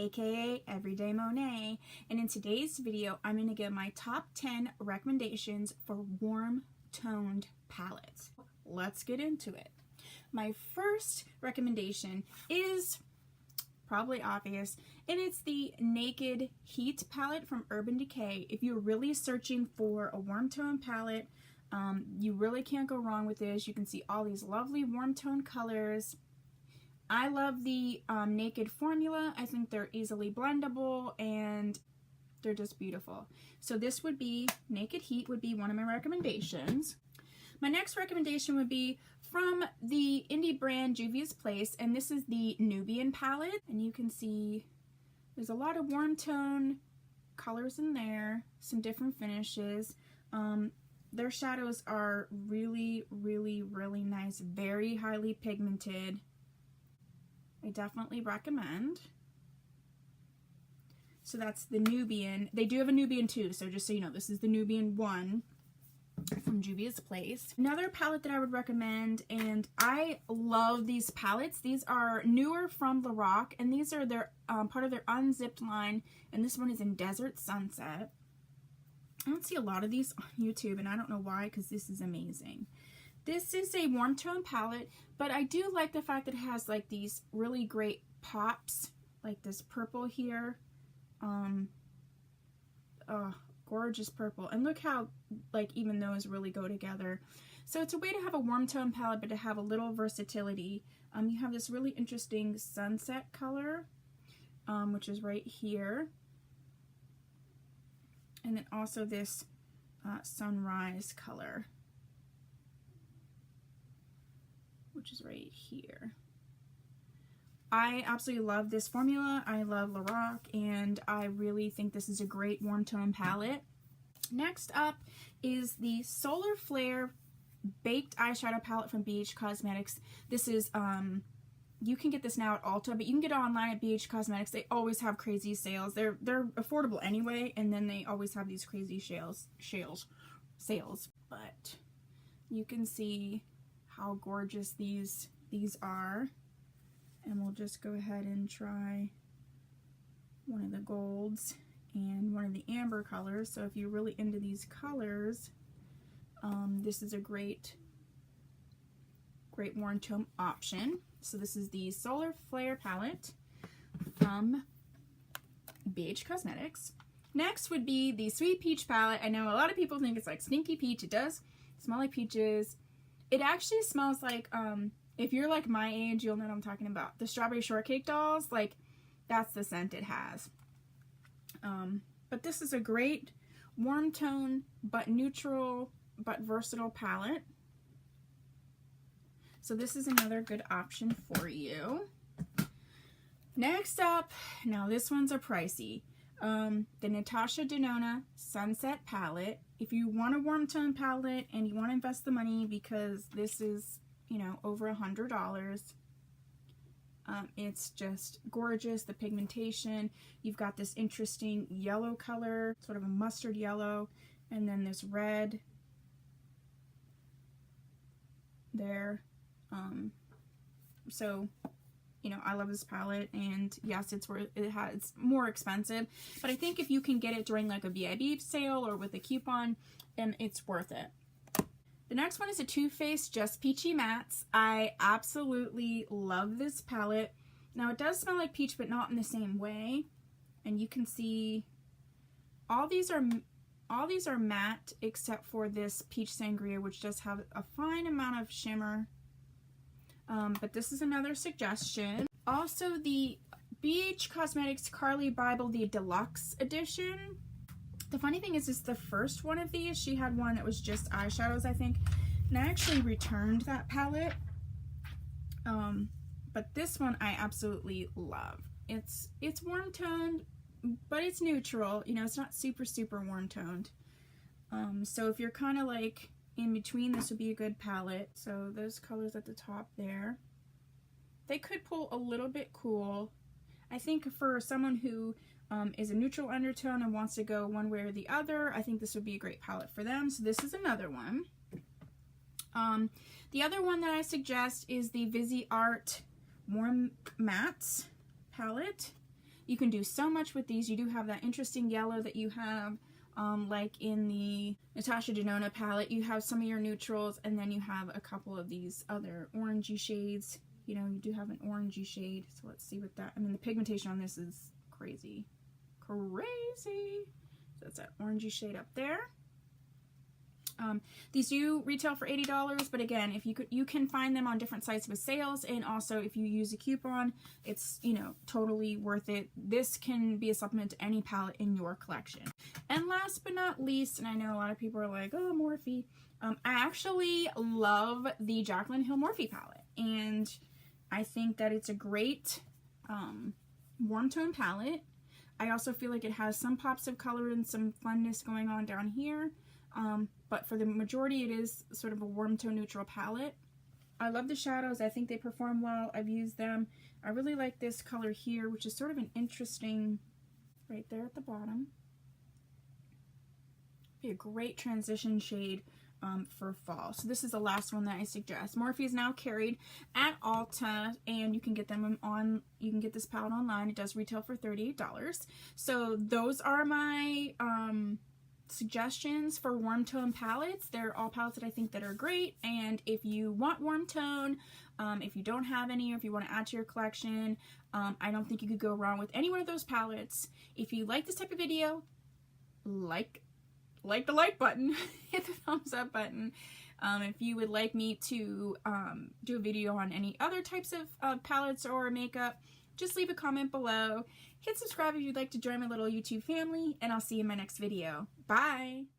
aka Everyday Monet, and in today's video I'm going to give my top 10 recommendations for warm toned palettes. Let's get into it. My first recommendation is probably obvious, and it's the Naked Heat palette from Urban Decay. If you're really searching for a warm tone palette, you really can't go wrong with this. You can see all these lovely warm tone colors. I love the Naked formula. I think they're easily blendable and they're just beautiful. So this would be, Naked Heat would be one of my recommendations. My next recommendation would be from the indie brand Juvia's Place, and this is the Nubian palette. And you can see there's a lot of warm tone colors in there, some different finishes. Their shadows are really, really, really nice, very highly pigmented. I definitely recommend. So that's the Nubian. They do have a Nubian too, so just so you know, this is the Nubian one from Juvia's Place. Another palette that I would recommend, and I love these palettes. These are newer from Lorac, and these are their part of their Unzipped line, and this one is in Desert Sunset. I don't see a lot of these on YouTube, and I don't know why, because this is amazing. This is a warm tone palette, but I do like the fact that it has like these really great pops, like this purple here. Gorgeous purple, and look how like even those really go together. So it's a way to have a warm tone palette but to have a little versatility. You have this really interesting sunset color, which is right here, and then also this sunrise color, which is right here. I absolutely love this formula. I love Lorac, and I really think this is a great warm tone palette. Next up is the Solar Flare Baked Eyeshadow Palette from BH Cosmetics. This is, you can get this now at Ulta, but you can get it online at BH Cosmetics. They always have crazy sales. They're affordable anyway, and then they always have these crazy sales. But you can see how gorgeous these are. And we'll just go ahead and try one of the golds and one of the amber colors. So if you're really into these colors, this is a great warm tone option. So this is the Solar Flare palette from BH Cosmetics. Next would be the Sweet Peach palette. I know a lot of people think it's like stinky peach. It does smell like peaches. It actually smells like, if you're like my age, you'll know what I'm talking about. The Strawberry Shortcake Dolls, like that's the scent it has. But this is a great warm tone, but neutral, but versatile palette. So this is another good option for you. Next up, now this one's a pricey. The Natasha Denona Sunset palette. If you want a warm tone palette and you want to invest the money, because this is, you know, over $100. It's just gorgeous. The pigmentation, you've got this interesting yellow color, sort of a mustard yellow, and then this red there. So, you know, I love this palette, and yes, it's more expensive, but I think if you can get it during like a VIB sale or with a coupon, then it's worth it. The next one is a Too Faced Just Peachy Mattes. I absolutely love this palette. Now it does smell like peach, but not in the same way. And you can see all these are matte except for this Peach Sangria, which does have a fine amount of shimmer. But this is another suggestion. Also the BH Cosmetics Carly Bible, the Deluxe Edition. The funny thing is, it's the first one of these. She had one that was just eyeshadows, I think. And I actually returned that palette. But this one I absolutely love. It's warm toned, but it's neutral. You know, it's not super, super warm toned. So if you're kind of like in between, this would be a good palette. So those colors at the top there. They could pull a little bit cool. I think for someone who is a neutral undertone and wants to go one way or the other, I think this would be a great palette for them. So this is another one. The other one that I suggest is the Visi Art Warm Mattes palette. You can do so much with these. You do have that interesting yellow that you have like in the Natasha Denona palette. You have some of your neutrals, and then you have a couple of these other orangey shades. You know, you do have an orangey shade, so let's see what that, I mean, the pigmentation on this is crazy. Crazy! So that's that orangey shade up there. These do retail for $80, but again, if you can find them on different sites with sales, and also if you use a coupon, it's, you know, totally worth it. This can be a supplement to any palette in your collection. And last but not least, and I know a lot of people are like, oh, Morphe. I actually love the Jaclyn Hill Morphe palette, and I think that it's a great warm tone palette. I also feel like it has some pops of color and some funness going on down here. But for the majority, it is sort of a warm tone neutral palette. I love the shadows. I think they perform well. I've used them. I really like this color here, which is sort of an interesting, right there at the bottom. Be a great transition shade for fall. So this is the last one that I suggest. Morphe is now carried at Ulta, and you can get them on. You can get this palette online. It does retail for $38. So those are my suggestions for warm tone palettes. They're all palettes that I think that are great, and if you want warm tone, if you don't have any, or if you want to add to your collection, I don't think you could go wrong with any one of those palettes. If you like this type of video, like the like button, hit the thumbs up button. If you would like me to do a video on any other types of palettes or makeup, just leave a comment below. Hit subscribe if you'd like to join my little YouTube family, and I'll see you in my next video. Bye!